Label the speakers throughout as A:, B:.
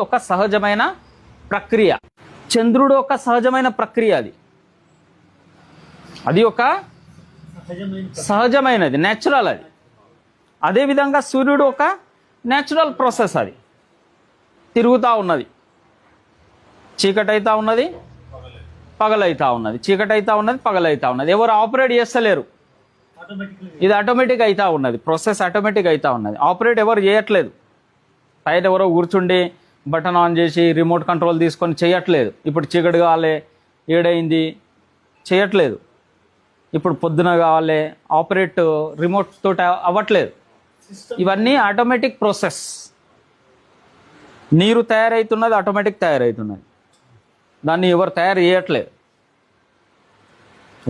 A: ఒక సహజమైన ప్రక్రియ. చంద్రుడు ఒక సహజమైన ప్రక్రియ, అది ఒక సహజమైనది, న్యాచురల్ అది. అదేవిధంగా సూర్యుడు ఒక న్యాచురల్ ప్రాసెస్, అది తిరుగుతూ ఉన్నది, చీకటి అవుతా ఉన్నది, పగలవుతా ఉన్నది, చీకటి అవుతా ఉన్నది, పగలవుతా ఉన్నది. ఎవరు ఆపరేట్ చేస్తలేరు, ఇది ఆటోమేటిక్ అవుతా ఉన్నది, ప్రాసెస్ ఆటోమేటిక్ అవుతా ఉన్నది. ఆపరేట్ ఎవరు చేయట్లేదు, బయట ఎవరో కూర్చుండి బటన్ ఆన్ చేసి రిమోట్ కంట్రోల్ తీసుకొని చేయట్లేదు. ఇప్పుడు చీకటి కావాలి, ఏడైంది చేయట్లేదు. ఇప్పుడు పొద్దున కావాలి, ఆపరేట్ రిమోట్ తోటి అవ్వట్లేదు. ఇవన్నీ ఆటోమేటిక్ ప్రాసెస్. నీరు తయారవుతున్నది, ఆటోమేటిక్ తయారవుతున్నది, దాన్ని ఎవరు తయారు చేయట్లేదు.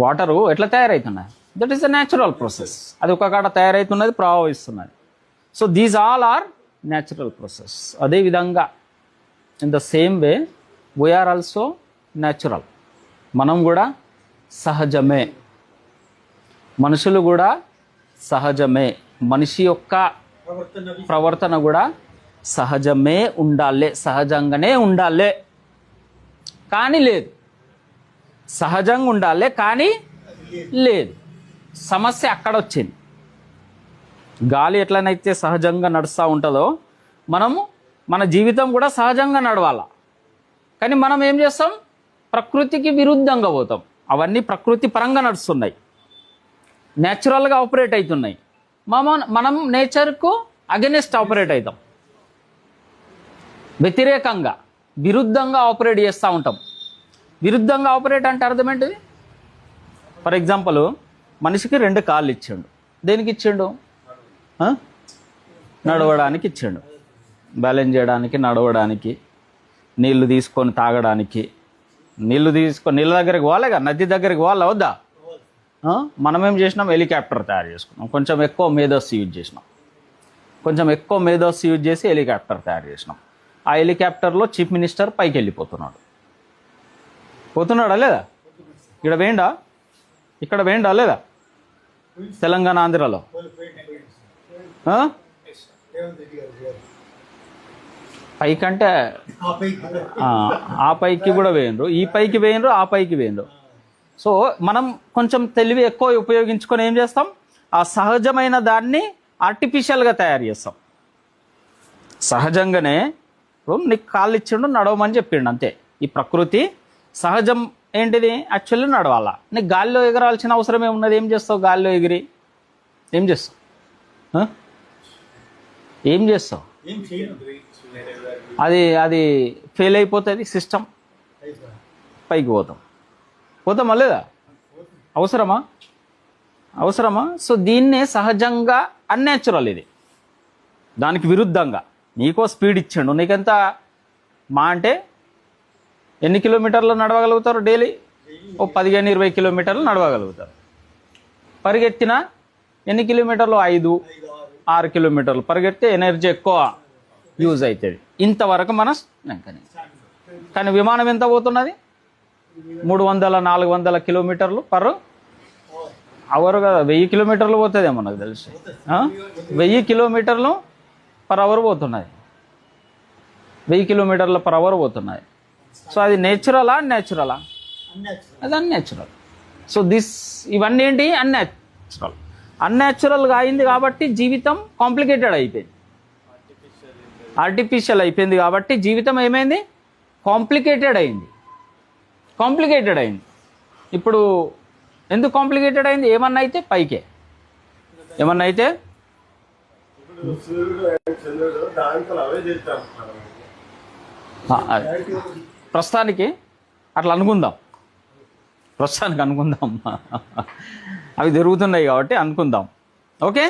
A: వాటరు ఎట్లా తయారవుతున్నది, that is the natural process. అది ఒక కాడ తయారవుతున్నది, ప్రవహిస్తున్నది. So these all are natural process. అదేవిధంగా in the same way we are also natural. మనం కూడా సహజమే, మనుషులు కూడా సహజమే. మనిషి యొక్క ప్రవర్తన కూడా సహజమే ఉండాలి, సహజంగానే ఉండాలి. కానీ లేదు, సహజంగా ఉండాలి కానీ లేదు. సమస్య అక్కడ వచ్చింది. గాలి ఎట్లనైతే సహజంగా నడుస్తూ ఉంటుందో మనము మన జీవితం కూడా సహజంగా నడవాల. కానీ మనం ఏం చేస్తాం, ప్రకృతికి విరుద్ధంగా పోతాం. అవన్నీ ప్రకృతి పరంగా నడుస్తున్నాయి, న్యాచురల్గా ఆపరేట్ అవుతున్నాయి. మనం నేచర్కు అగెనిస్ట్ ఆపరేట్ అవుతాం, వ్యతిరేకంగా విరుద్ధంగా ఆపరేట్ చేస్తూ ఉంటాం. విరుద్ధంగా ఆపరేట్ అంటే అర్థం ఏంటిది? ఫర్ ఎగ్జాంపుల్, మనిషికి 2 కాళ్ళు ఇచ్చిండు. దేనికి ఇచ్చిండు? నడవడానికి ఇచ్చిండు, బ్యాలెన్స్ చేయడానికి, నడవడానికి, నీళ్లు తీసుకొని తాగడానికి. నీళ్లు దగ్గరికి పోవాలిగా, నది దగ్గరికి పోవాలా వద్దా? మనమేం చేసినాం, హెలికాప్టర్ తయారు చేసుకున్నాం. కొంచెం ఎక్కువ మేధస్సు యూజ్ చేసినాం, యూజ్ చేసి హెలికాప్టర్ తయారు చేసినాం. ఆ హెలికాప్టర్లో చీఫ్ మినిస్టర్ పైకి పోతున్నాడా లేదా? ఇక్కడ వేయండా లేదా? తెలంగాణ, ఆంధ్రాలో పైకంటే ఆ పైకి కూడా వేయండ్రు, ఈ పైకి వేయండ్రు, ఆ పైకి వేయండ్రు. సో మనం కొంచెం తెలివి ఎక్కువ ఉపయోగించుకొని ఏం చేస్తాం, ఆ సహజమైన దాన్ని ఆర్టిఫిషియల్గా తయారు చేస్తాం. సహజంగానే నీకు కాళ్ళు ఇచ్చిండు, నడవమని చెప్పిండు, అంతే. ఈ ప్రకృతి సహజం ఏంటిది, యాక్చువల్లీ నడవాలా. నీకు గాల్లో ఎగరాల్సిన అవసరం ఏమున్నది? ఏం చేస్తావు గాల్లో ఎగిరి? ఏం చేస్తావు? అది ఫెయిల్ అయిపోతుంది సిస్టమ్, పైకి పోతామా లేదా? అవసరమా? సో దీన్నే సహజంగా అన్యాచురల్. ఇది దానికి విరుద్ధంగా. నీకో స్పీడ్ ఇచ్చిండు, నీకెంత మా అంటే ఎన్ని కిలోమీటర్లు నడవగలుగుతారు డైలీ? 15-20 కిలోమీటర్లు నడవగలుగుతారు. పరిగెత్తిన ఎన్ని కిలోమీటర్లు? 5-6 కిలోమీటర్లు పరిగెత్తే ఎనర్జీ ఎక్కువ యూజ్ అవుతుంది. ఇంతవరకు కానీ విమానం ఎంత పోతున్నది? 300-400 కిలోమీటర్లు పర్ అవర్ కదా. 1000 కిలోమీటర్లు పోతుందేమో నాకు తెలిసి. 1000 కిలోమీటర్లు పర్ అవర్ పోతున్నది, 1000 కిలోమీటర్ల పర్ అవర్ పోతున్నది. సో అది నేచురలా, అన్యాచురలా? అది అన్యాచురల్. సో ఇవన్నీ ఏంటి? అన్యాచురల్గా అయింది కాబట్టి జీవితం కాంప్లికేటెడ్ అయిపోయింది, ఆర్టిఫిషియల్ అయిపోయింది. కాబట్టి జీవితం ఏమైంది? కాంప్లికేటెడ్ అయింది. ఇప్పుడు ఎందుకు కాంప్లికేటెడ్ అయింది? ఏమన్నా అయితే పైకే, ఏమన్నా అయితే ప్రస్తుతానికి అట్లా అనుకుందాం, అవి జరుగుతున్నాయి కాబట్టి అనుకుందాం. ఓకే,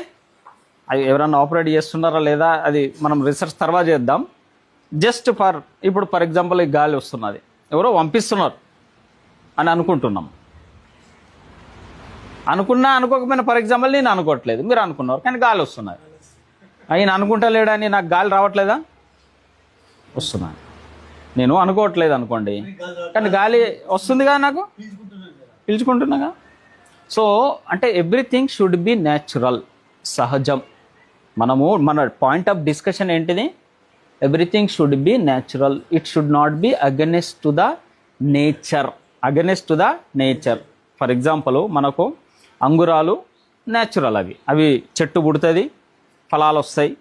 A: అవి ఎవరన్నా ఆపరేట్ చేస్తున్నారా లేదా అది మనం రీసెర్చ్ తర్వాత చేద్దాం. జస్ట్ ఇప్పుడు ఫర్ ఎగ్జాంపుల్ ఈ గాలి వస్తున్నది, ఎవరో పంపిస్తున్నారు అని అనుకుంటున్నాం. అనుకోకపోయినా ఫర్ ఎగ్జాంపుల్ నేను అనుకోవట్లేదు, మీరు అనుకున్నారు, కానీ గాలి వస్తున్నది. ఆయన అనుకుంటలేడని నాకు గాలి రావట్లేదా? వస్తున్నాను. నేను అనుకోవట్లేదు అనుకోండి, కానీ గాలి వస్తుంది కదా, నాకు పిలుచుకుంటున్నాగా. సో అంటే ఎవ్రీథింగ్ షుడ్ బి న్యాచురల్, సహజం. మన పాయింట్ ఆఫ్ డిస్కషన్ ఏంటిది? Everything should be natural. It should not be against to the nature. Against to the nature. For example మనకు అంగురాలు న్యాచురల్, అవి చెట్టు పుడుతుంది, ఫలాలు వస్తాయి,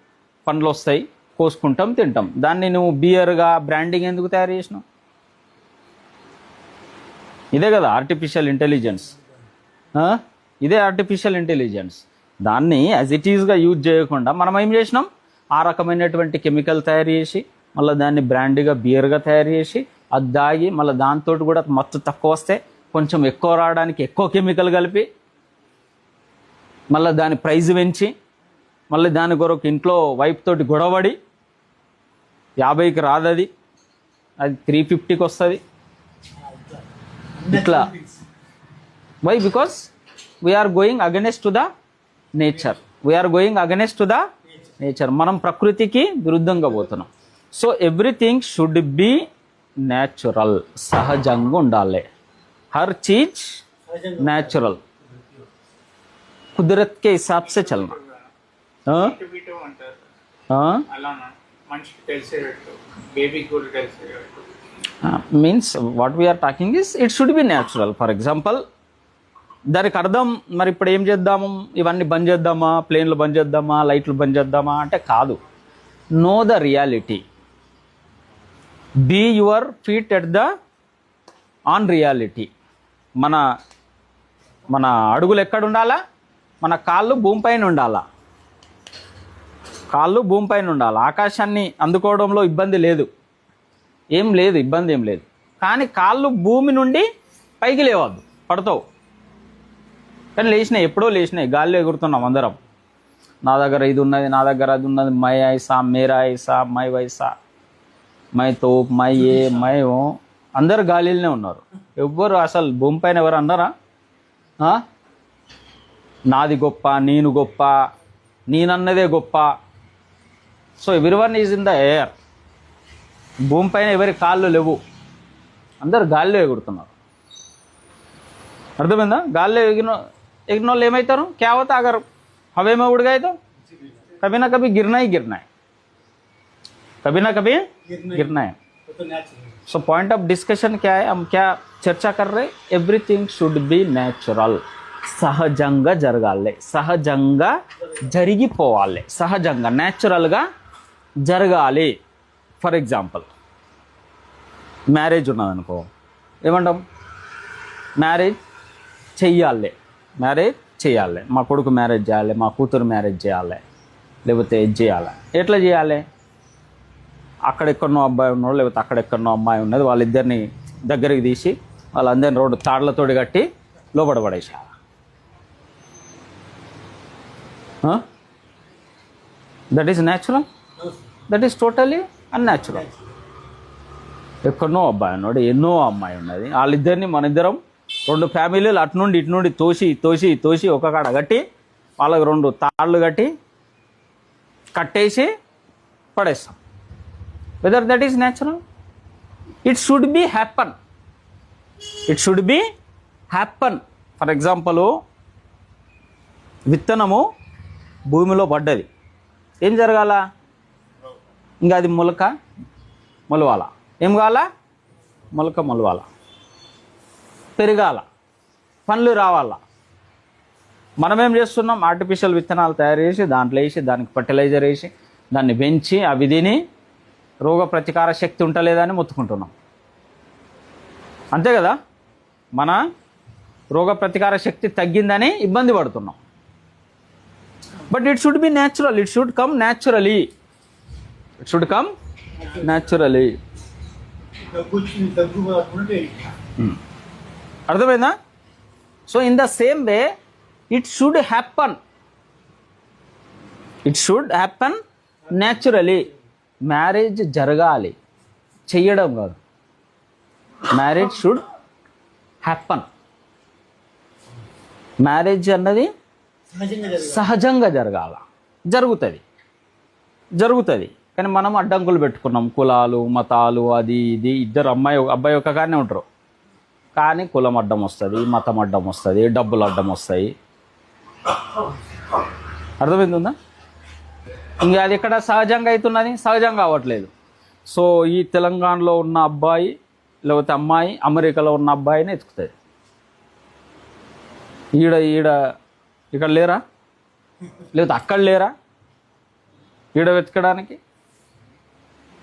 A: పండ్లు వస్తాయి, కోసుకుంటాం, తింటాం. దాన్ని నువ్వు బియర్గా బ్రాండింగ్ ఎందుకు తయారు చేసినావు? ఇదే కదా ఆర్టిఫిషియల్ ఇంటెలిజెన్స్. ఇదే ఆర్టిఫిషియల్ ఇంటెలిజెన్స్. దాన్ని యాజ్ ఇట్ ఈజ్గా యూజ్ చేయకుండా మనం ఏం చేసినాం, ఆ రకమైనటువంటి కెమికల్ తయారు చేసి మళ్ళీ దాన్ని బ్రాండ్గా బియర్గా తయారు చేసి అది దాగి మళ్ళీ దాంతో కూడా మత్తు తక్కువ వస్తే కొంచెం ఎక్కువ రావడానికి ఎక్కువ కెమికల్ కలిపి మళ్ళీ దాని ప్రైజ్ పెంచి మళ్ళీ దాని కొరకు ఇంట్లో వైఫ్ తోటి గొడవడి 50కి రాదు, అది 350కి వస్తుంది. ఇట్లా why? Because we're going against to the nature. We're going against to the nature. మనం ప్రకృతికి విరుద్ధంగా పోతున్నాం. So everything should be natural. సహజంగా ఉండాలి. हर चीज नेचुरल, कुदरत के हिसाब से चलना. Means what we're talking is it should be natural. For example దానికి అర్థం మరి ఇప్పుడు ఏం చేద్దాము, ఇవన్నీ బంద్ చేద్దామా, ప్లేన్లు బంద్ చేద్దామా, లైట్లు బంద్ చేద్దామా అంటే కాదు. Know the reality. Be your feet at the on reality. మన మన అడుగులు ఎక్కడ ఉండాలా? మన కాళ్ళు భూమిపైన ఉండాలా. కాళ్ళు భూమిపైన ఉండాలి. ఆకాశాన్ని అందుకోవడంలో ఇబ్బంది లేదు, ఏం లేదు, ఇబ్బంది ఏం లేదు. కానీ కాళ్ళు భూమి నుండి పైకి లేవద్దు, పడతావు. కానీ లేచినాయి, ఎప్పుడో లేచినాయి, గాల్లో ఎగురుతున్నాం అందరం. నా దగ్గర ఇది ఉన్నది, నా దగ్గర అది ఉన్నది, మై ఐసా, మేరా ఐసా, మై వైసా, మై తో, మై ఏ, మై ఓ, అందరు గాలిలోనే ఉన్నారు. ఎవ్వరు అసలు భూమిపైన ఎవరు అన్నారా నాది గొప్ప, నేను గొప్ప, నేనన్నదే గొప్ప. So everyone is in the air. భూమిపైన ఎవరి కాళ్ళు లేవు, అందరు గాల్లో ఎగురుతున్నారు. అర్థమైందా? గాల్లో ఎగిన వాళ్ళు ఏమవుతారు? క్యా హోతా అగర్ హవే మే ఉड़ गए तो कभी ना कभी गिरना ही गिरना है, कभी ना कभी गिरना है. सो पॉइंट ऑफ डिस्कशन क्या है, हम क्या चर्चा कर रहे? Everything should be natural. సహజంగా జరగాలి, సహజంగా జరిగిపోవాలి, సహజంగా న్యాచురల్గా జరగాలి. ఫర్ ఎగ్జాంపుల్ మ్యారేజ్ ఉన్నదనుకో, ఏమంటాం? మ్యారేజ్ చెయ్యాలి, మ్యారేజ్ చేయాలి. మా కొడుకు మ్యారేజ్ చేయాలి, మా కూతురు మ్యారేజ్ చేయాలి, లేకపోతే ఇది చేయాలి. ఎట్లా చేయాలి? అక్కడెక్కడనో అబ్బాయి ఉన్నాడు, లేకపోతే అక్కడెక్కడనో అమ్మాయి ఉన్నది, వాళ్ళిద్దరిని దగ్గరికి తీసి వాళ్ళందరిని రోడ్డు తాళ్లతోటి కట్టి లోపల పడేసేయాలి. That is natural? That is totally unnatural. ఎక్కడనో అబ్బాయి ఉన్నాడు, ఎన్నో అమ్మాయి ఉన్నది, వాళ్ళిద్దరిని మన ఇద్దరం 2 ఫ్యామిలీలు అటు నుండి ఇటు నుండి తోసి ఒక కాడ కట్టి వాళ్ళకి 2 తాళ్ళు కట్టి కట్టేసి పడేస్తాం. Whether that is natural? It should be happen. It should be happen. For example విత్తనము భూమిలో పడ్డది, ఏం జరగాల? ఇంకా అది మొలవాల. ఏం కావాలా? మొలవాల, పెరగాల, పండ్లు రావాల. మనమేం చేస్తున్నాం? ఆర్టిఫిషియల్ విత్తనాలు తయారు చేసి దాంట్లో వేసి దానికి ఫర్టిలైజర్ వేసి దాన్ని పెంచి అవి తిని రోగ ప్రతికార శక్తి ఉంటలేదని మొత్తుకుంటున్నాం. అంతే కదా? మన రోగ ప్రతికార శక్తి తగ్గిందని ఇబ్బంది పడుతున్నాం. But it should be natural. It should come naturally. It should come naturally. అర్థమైందా? So in the same way it should happen. It should happen naturally. Marriage జరగాలి, చెయ్యడం కాదు. Marriage should happen. మ్యారేజ్ అన్నది సహజంగా జరగాల. జరుగుతుంది. కానీ మనం అడ్డంకులు పెట్టుకున్నాం. కులాలు, మతాలు, అది ఇది. ఇద్దరు అబ్బాయి ఒక కానే ఉంటారు, కానీ కులం అడ్డం వస్తుంది, మతం అడ్డం వస్తుంది, డబ్బులు అడ్డం వస్తాయి. అర్థమైందా? ఇంకా అది ఎక్కడ సహజంగా అవుతున్నది? సహజంగా అవ్వట్లేదు. సో ఈ తెలంగాణలో ఉన్న అబ్బాయి లేకపోతే అమ్మాయి అమెరికాలో ఉన్న అబ్బాయిని ఎత్తుకుతుంది. ఇక్కడ లేరా, లేకపోతే అక్కడ లేరా ఈడ వెతకడానికి?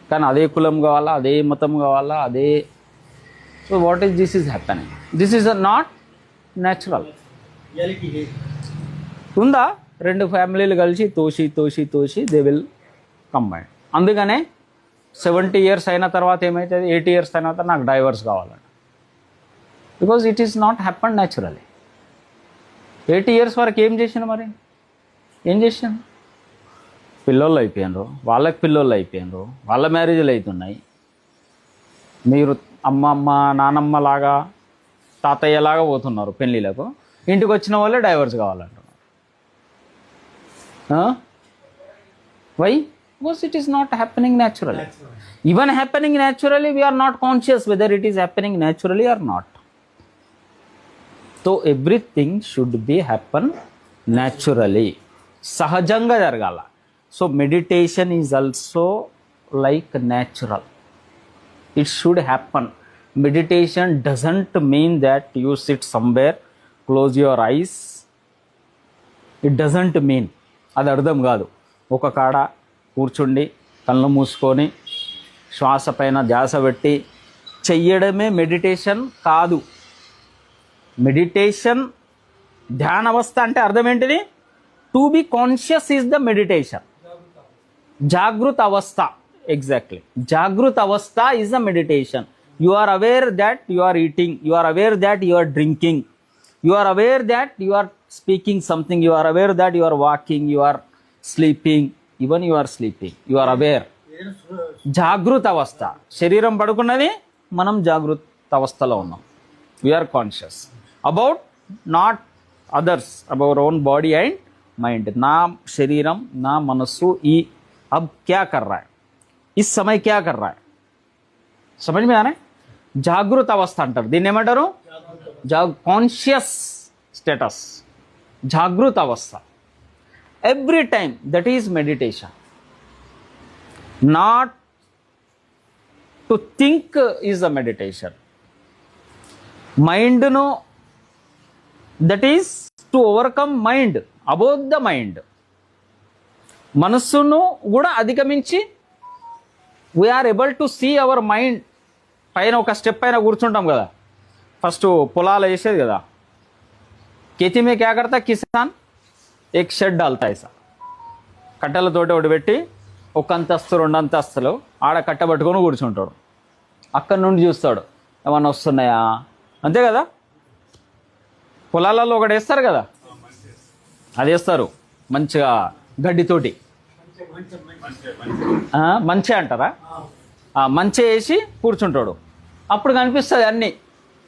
A: కానీ అదే కులం కావాలా, అదే మతం కావాలా, అదే. So what is this is happening? This is not natural. ఉందా? రెండు ఫ్యామిలీలు కలిసి తోసి దే విల్ కంబైన్. అందుకనే 70 years అయిన తర్వాత ఏమవుతుంది, 80 years అయిన తర్వాత నాకు డైవర్స్ కావాలంట. Because it is not happen naturally. 80 years వరకు ఏం చేసాను? మరి ఏం చేసాను? పిల్లోళ్ళు అయిపోయినారు, వాళ్ళకి పిల్లోళ్ళు అయిపోయినారు, వాళ్ళ మ్యారేజ్లు అవుతున్నాయి. మీరు అమ్మ నానమ్మ లాగా తాతయ్యలాగా పోతున్నారు పెళ్ళిళ్ళకు. ఇంటికి వచ్చిన వాళ్ళే డైవర్స్ కావాలంటున్నారు. Why? Because it is not happening naturally. Even happening naturally we are not conscious whether it is happening naturally or not. So everything should be happen naturally, సహజంగా జరగాల. So meditation is also like natural. It should happen. Meditation doesn't mean that you sit somewhere, close your eyes. It doesn't mean, అది అర్థం కాదు. ఒక కాడ కూర్చుండి కళ్ళు మూసుకొని శ్వాస పైన ధ్యాస పెట్టి చెయ్యడమే మెడిటేషన్ కాదు. మెడిటేషన్ ధ్యాన అవస్థ అంటే అర్థం ఏంటిది? To be conscious is the meditation. జాగృత అవస్థ, ఎగ్జాక్ట్లీ. జాగృత అవస్థ is the meditation. You are aware that you are eating, you are aware that you are drinking, you are aware that you are speaking something, you are aware that you are walking, you are sleeping, even you are sleeping, you are aware. జాగృత అవస్థ. శరీరం పడుకున్నది, మనం జాగృత అవస్థలో ఉన్నాం. We are conscious about not others, about our own body and mind. నా శరీరం, నా మనస్సు ఈ अब क्या कर रहा है, इस समय क्या कर रहा है, समझ में आ रहा है? జాగృత అవస్థ అంటారు దీన్ని. ఏమంటారు? కాన్షియస్ స్టేటస్, జాగృత అవస్థ. Every time that is meditation. Not to think is the meditation. మైండ్ను, that is to overcome mind, about the mind. మనస్సును కూడా అధిగమించి we are able to see our mind. పైన ఒక స్టెప్ పైన కూర్చుంటాం కదా, ఫస్ట్ పొలాలు వేసేది కదా. खेती में क्या करता किसान, एक షెడ్ डालता है. కట్టెలతోటి ఒకటి పెట్టి ఒక అంతస్తు 2 అంతస్తులు ఆడ కట్టబట్టుకొని కూర్చుంటాడు. అక్కడి నుండి చూస్తాడు ఏమన్నా వస్తున్నాయా, అంతే కదా. పొలాలలో ఒకటి వేస్తారు కదా, అది వేస్తారు మంచిగా గడ్డితోటి. మంచి అంటారా? మంచి వేసి కూర్చుంటాడు. అప్పుడు కనిపిస్తుంది అన్నీ,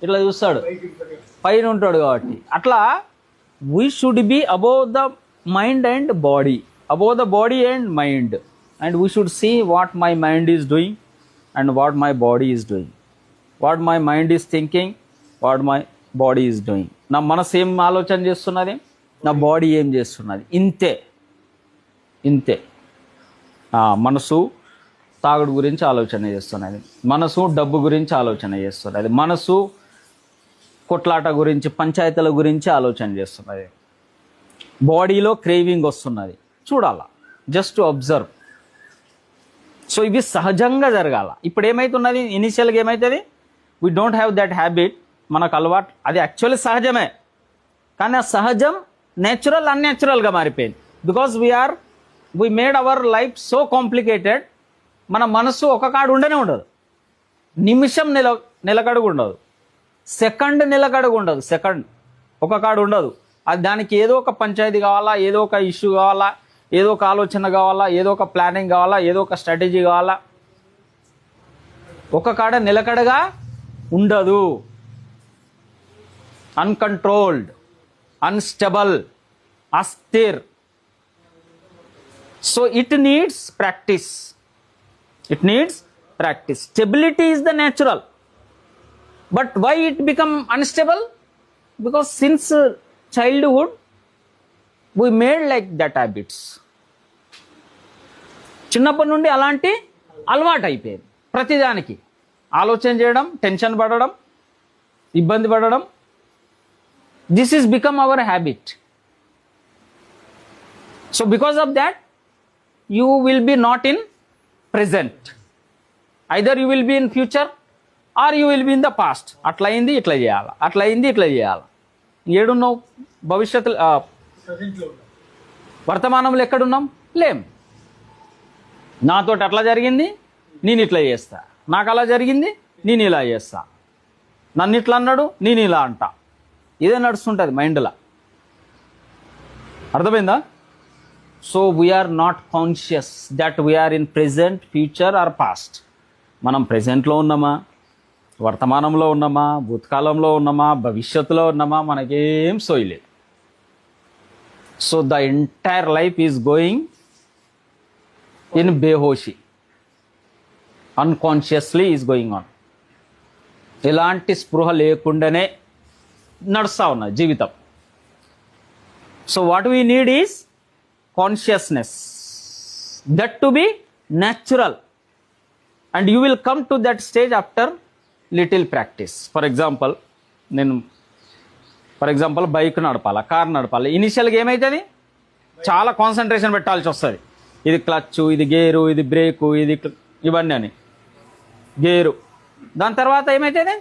A: ఇట్లా చూస్తాడు, పైన ఉంటాడు కాబట్టి. అట్లా we should be above the mind and body, above the body and mind. And we should see what my mind is doing and what my body is doing, what my mind is thinking, what my body is doing. నా మనసు ఏం ఆలోచన చేస్తున్నది, నా body ఏం చేస్తున్నది. ఇంతే ఇంతే. మనసు తాగుడు గురించి ఆలోచన చేస్తున్నది, మనసు డబ్బు గురించి ఆలోచన చేస్తున్నది, మనసు కొట్లాట గురించి, పంచాయతీల గురించి ఆలోచన చేస్తున్నది, బాడీలో క్రేవింగ్ వస్తున్నది. చూడాలా, జస్ట్ అబ్జర్వ్. సో ఇవి సహజంగా జరగాల. ఇప్పుడు ఏమవుతున్నది, ఇనిషియల్గా ఏమవుతుంది, we don't have that habit, మనకు అలవాటు. అది యాక్చువల్లీ సహజమే, కానీ ఆ సహజం నేచురల్ అన్యాచురల్గా మారిపోయింది. Because we made our life so complicated. మన మనసు ఒక కాడు ఉండనే ఉండదు, నిమిషం నిలకడగా ఉండదు, సెకండ్ నిలకడగా ఉండదు, సెకండ్ ఒక కాడు ఉండదు. అది దానికి ఏదో ఒక పంచాయతీ కావాలా, ఏదో ఒక ఇష్యూ కావాలా, ఏదో ఒక ఆలోచన కావాలా, ఏదో ఒక ప్లానింగ్ కావాలా, ఏదో ఒక స్ట్రాటజీ కావాలా. ఒక కాడ నిలకడగా ఉండదు. అన్కంట్రోల్డ్, అన్స్టెబుల్, అస్థిర్. So it needs practice. It needs practice. Stability is the natural. But why it become unstable? Because since childhood we made like that habits. చిన్నప్పటి నుండి అలాంటి అలవాటు అయిపోయింది. ప్రతిదానికి ఆలోచన చేయడం, టెన్షన్ పడడం, ఇబ్బంది పడడం, this is become our habit. So because of that you will be not in present, either you will be in future or you will be in the past. అట్లా అయింది ఇట్లా చేయాలి, అట్లా అయింది ఇట్లా చేయాలి. ఏడున్నావు భవిష్యత్తులో? వర్తమానంలో ఎక్కడున్నాం? లేం. నాతోటి అట్లా జరిగింది, నేను ఇట్లా చేస్తా. నాకు అలా జరిగింది, నేను ఇలా చేస్తా. నన్ను ఇట్లా అన్నాడు, నేను ఇలా అంటా. ఇదే నడుస్తుంటుంది మైండ్లో. అర్థమైందా? So we're not conscious that we're in present, future or past. మనం ప్రెజెంట్లో ఉన్నామా, వర్తమానంలో ఉన్నామా, భూతకాలంలో ఉన్నామా, భవిష్యత్తులో ఉన్నామా, మనకేం సోయలేదు. So the entire life is going in బేహోషి, అన్కాన్షియస్లీ ఈజ్ గోయింగ్ ఆన్. ఎలాంటి స్పృహ లేకుండానే నడుస్తూ ఉన్నది జీవితం. So what we need is consciousness, that to be natural, and you will come to that stage after little practice. For example bike నడపాలా, car నడపాలి. ఇనిషియల్గా ఏమవుతుంది, చాలా కాన్సన్ట్రేషన్ పెట్టాల్సి వస్తుంది. ఇది క్లచ్, ఇది గేరు, ఇది బ్రేకు, ఇది ఇవన్నీ అని గేరు. దాని తర్వాత ఏమవుతుంది,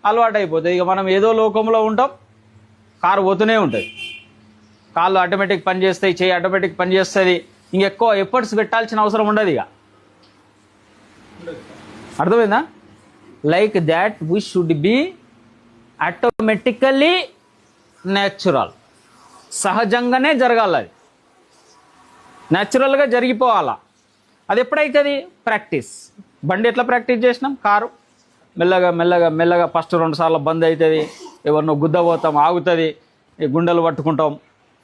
A: అలవాటు అయిపోతుంది. ఇక మనం ఏదో లోకంలో ఉంటాం, కారు పోతూనే ఉంటుంది. కాళ్ళు ఆటోమేటిక్ పని చేస్తాయి, చేయి ఆటోమేటిక్ పని చేస్తుంది. ఇంకెక్కువ ఎఫర్ట్స్ పెట్టాల్సిన అవసరం ఉండదు ఇక. అర్థమైందా? Like that we should B automatically natural. సహజంగానే జరగాలి, అది న్యాచురల్గా జరిగిపోవాలా. అది ఎప్పుడైతుంది? ప్రాక్టీస్. బండి ఎట్లా ప్రాక్టీస్ చేసినాం, కారు మెల్లగా మెల్లగా మెల్లగా ఫస్ట్ 2 సార్లు బంద్ అవుతుంది, ఎవరినో గుద్దపోతాం, ఆగుతుంది, గుండెలు పట్టుకుంటాం,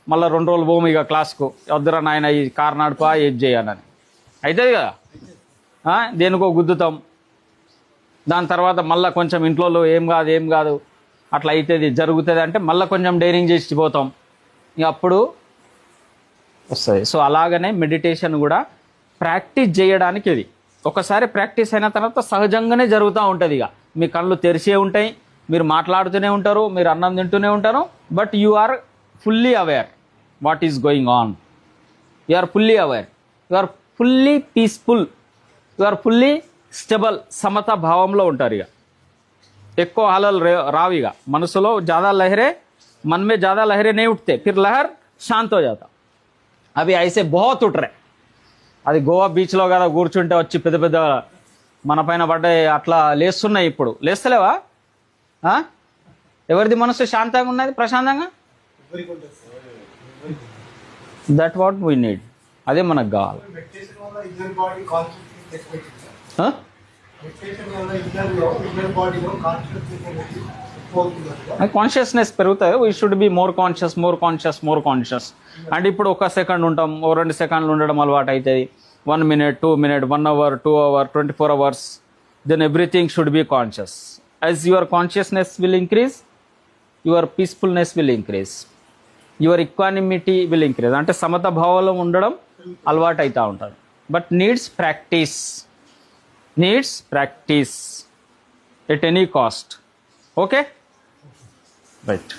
A: మళ్ళీ 2 రోజులు పోము ఇక క్లాస్కు, వద్దురా నాయన ఈ కారు నడుపా ఏది చేయాలని అవుతుంది కదా. దేనికో గుద్దుతాం. దాని తర్వాత మళ్ళీ కొంచెం ఇంట్లో ఏం కాదు అట్లా అవుతుంది, జరుగుతుంది అంటే మళ్ళీ కొంచెం డైరింగ్ చేసి పోతాం, ఇక అప్పుడు వస్తుంది. సో అలాగనే మెడిటేషన్ కూడా ప్రాక్టీస్ చేయడానికి ఇది. ఒకసారి ప్రాక్టీస్ అయిన తర్వాత సహజంగానే జరుగుతూ ఉంటుంది. ఇక మీ కళ్ళు తెరిచే ఉంటాయి, మీరు మాట్లాడుతూనే ఉంటారు, మీరు అన్నం తింటూనే ఉంటారు, but you are fully aware what is going on. You are fully aware, you are fully peaceful, you are fully stable. సమత భావంలో ఉంటారు. ఇక ఎక్కువ హలలు రావు. ఇక మనసులో ज़्यादा लहरें, मन में ज़्यादा लहरें नहीं उठते, फिर लहर शांत हो जाता. అవి ఐసే बहुत उठ रहे. అది గోవా బీచ్లో కదా కూర్చుంటే వచ్చి పెద్ద పెద్ద మన పైన పడ్డాయి, అట్లా లేస్తున్నాయి. ఇప్పుడు లేస్తలేవా? ఎవరిది మనసు శాంతంగా ఉన్నది, ప్రశాంతంగా? That what we need. అదే మనకు కావాలి. కాన్షియస్నెస్ పెరుగుతుంది. We should be more conscious. And ఇప్పుడు 1 సెకండ్ ఉంటాం, 2 సెకండ్లు ఉండడం అలవాటు అవుతుంది. 1 minute, 2 minutes, 1 hour, 2 hours, 24 hours. Then everything should be conscious. As your consciousness will increase, your peacefulness will increase, your equanimity will increase. అంటే సమత భావంలో ఉండడం అలవాటు అవుతూ ఉంటుంది. But needs practice at any cost. Okay, right.